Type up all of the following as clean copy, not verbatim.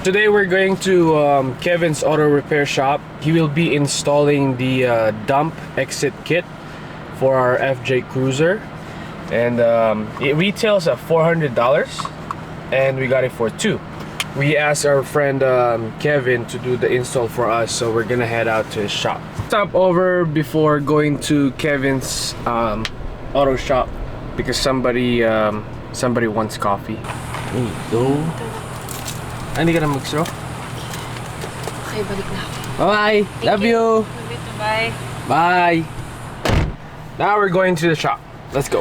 Today we're going to Kevin's auto repair shop. He will be installing the dump exit kit for our FJ Cruiser, and it retails at $400 and we got it for $2. We asked our friend Kevin to do the install for us, so we're gonna head out to his shop. Stop over before going to Kevin's auto shop because somebody wants coffee. There you go. Hindi ka na mag-straw? Okay, balik na ako. Bye! Love you! Love you too, bye! Bye! Now we're going to the shop. Let's go.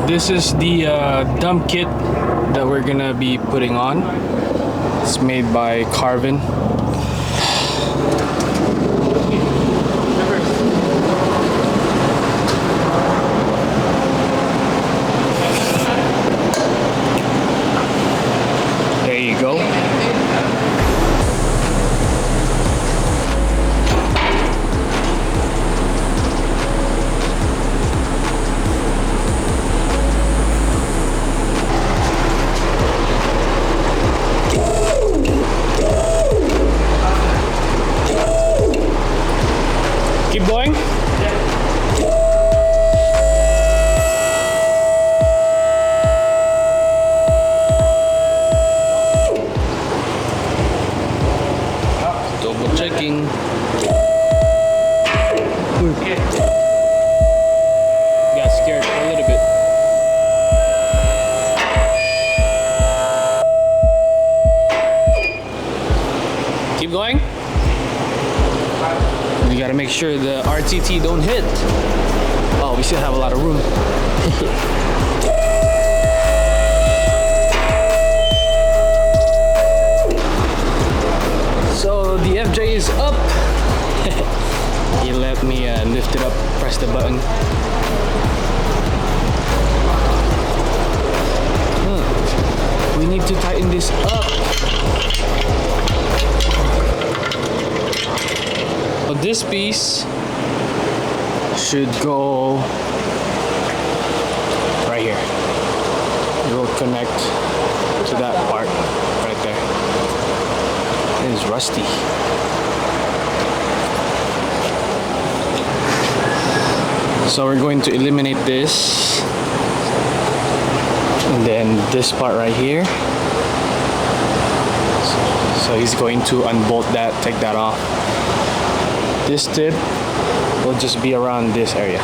This is the dump kit that we're gonna be putting on. It's made by Carven. There you go. Keep going? Double checking. Got scared a little bit. Keep going. You gotta make sure the RTT don't hit. Oh, we still have a lot of room. So the FJ is up. He let me lift it up, press the button. We need to tighten this up. So this piece should go right here. It will connect to that part right there. It is rusty. So we're going to eliminate this, and then this part right here. So he's going to unbolt that, take that off. This tip will just be around this area.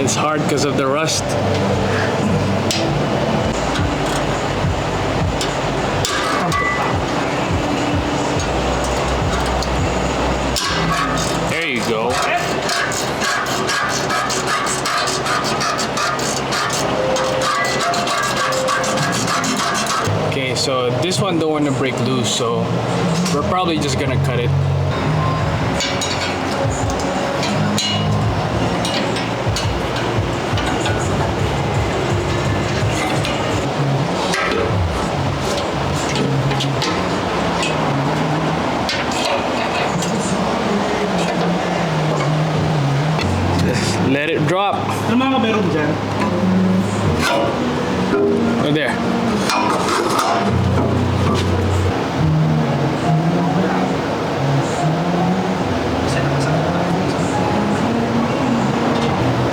It's hard because of the rust. There you go. Okay, so this one don't want to break loose, so we're probably just gonna cut it. Let it drop. Ano mga meron dyan? Oh, there.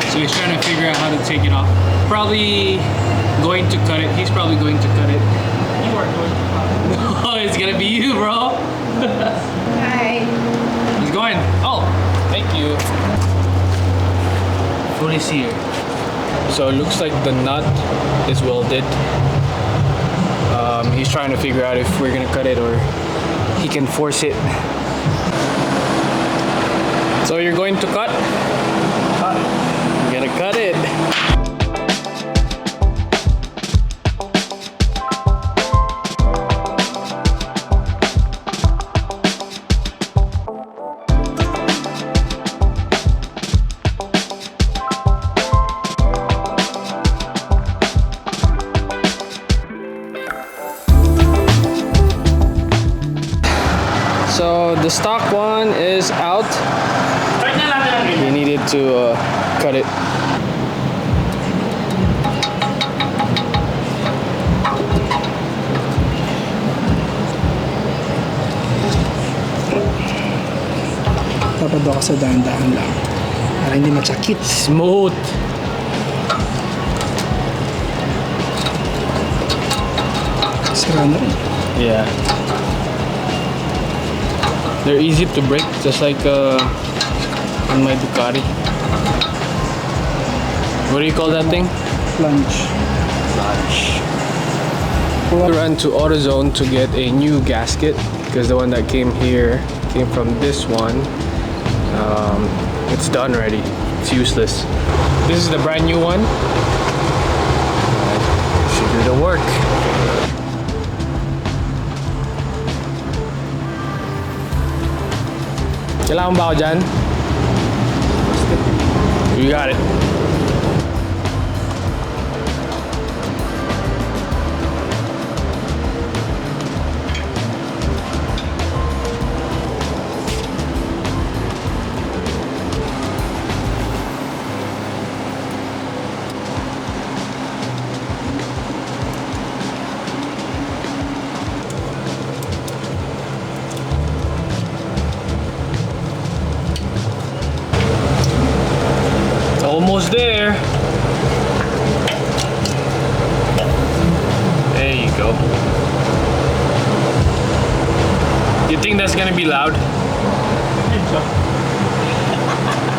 So he's trying to figure out how to take it off. Probably going to cut it. He's probably going to cut it. You are going to cut it. Oh, it's gonna be you, bro. Hi. He's going. Oh, thank you. fully sear. So it looks like the nut is welded. He's trying to figure out if we're gonna cut it or he can force it. So you're going to cut? You're gonna cut it. So the stock one is out. We needed to cut it. Dapat daw kasi dahan-dahan lang para hindi matsakit. Smooth. Sira na rin. Yeah. They're easy to break, just like on my Ducati. What do you call that thing? Lunch. We ran to AutoZone to get a new gasket because the one that came here came from this one. It's done already. It's useless. This is the brand new one. Should do the work. Kailangan ba ako dyan? You got it. Almost there. There you go. You think that's gonna be loud?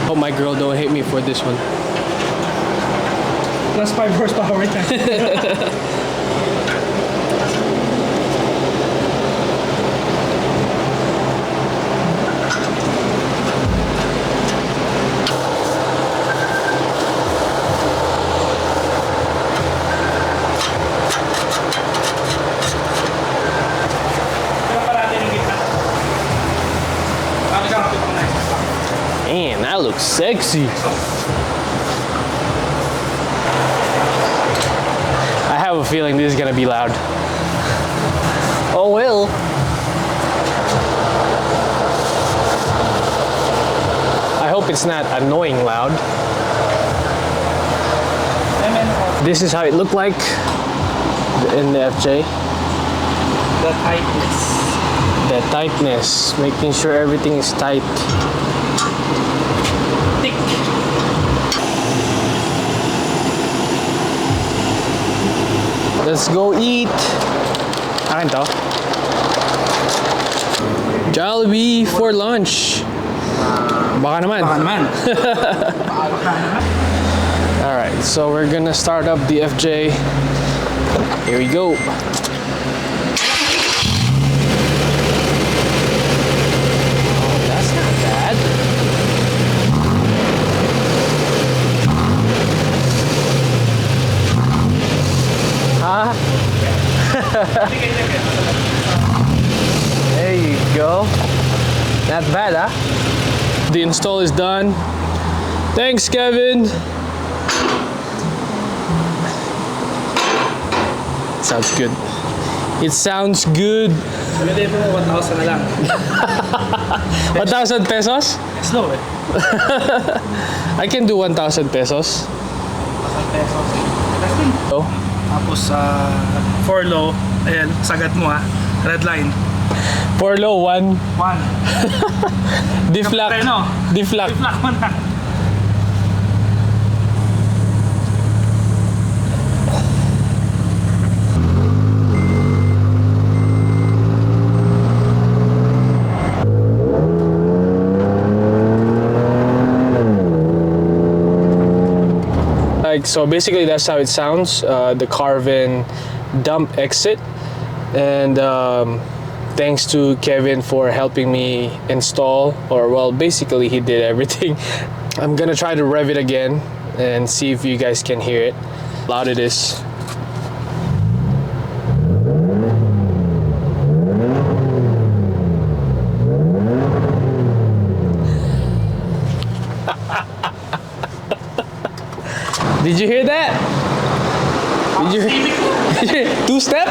Oh, my girl, don't hate me for this one. Plus 5 horsepower right now. Man, that looks sexy. I have a feeling this is gonna be loud. Oh well. I hope it's not annoying loud. This is how it looked like in the FJ. The tightness. The tightness, making sure everything is tight. Thick. Let's go eat. Akin to. Jollibee for lunch. Baka naman. Baka naman. Alright, so we're gonna start up the FJ. Here we go. That's not bad. Huh? There you go. Not bad, huh? The install is done. Thanks, Kevin. Sounds good. It sounds good. Sabi mo 1,000 na lang. 1,000 pesos? Slow eh. I can do 1,000 pesos. 1,000 pesos. Testing. Oh. Tapos for low, ayan, sagad mo ha. Red line. For low, 1. 1. Deflect. Preno. Deflect. Deflect mo na. like, so basically that's how it sounds, the Carven dump exit. And thanks to Kevin for helping me install, or well, basically he did everything. I'm gonna try to rev it again and see if you guys can hear it. How loud it is. Did you hear that? Did you hear? Two-step?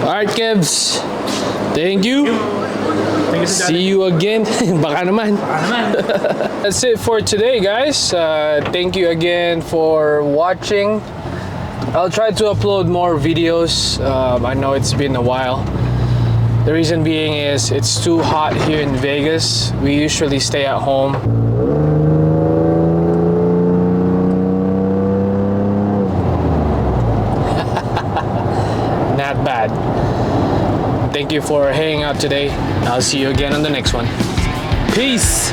Alright, Kevs. Thank you. See you again. Baka naman. That's it for today, guys. Thank you again for watching. I'll try to upload more videos. I know it's been a while. The reason being is it's too hot here in Vegas. We usually stay at home. Not bad. Thank you for hanging out today. I'll see you again on the next one. Peace.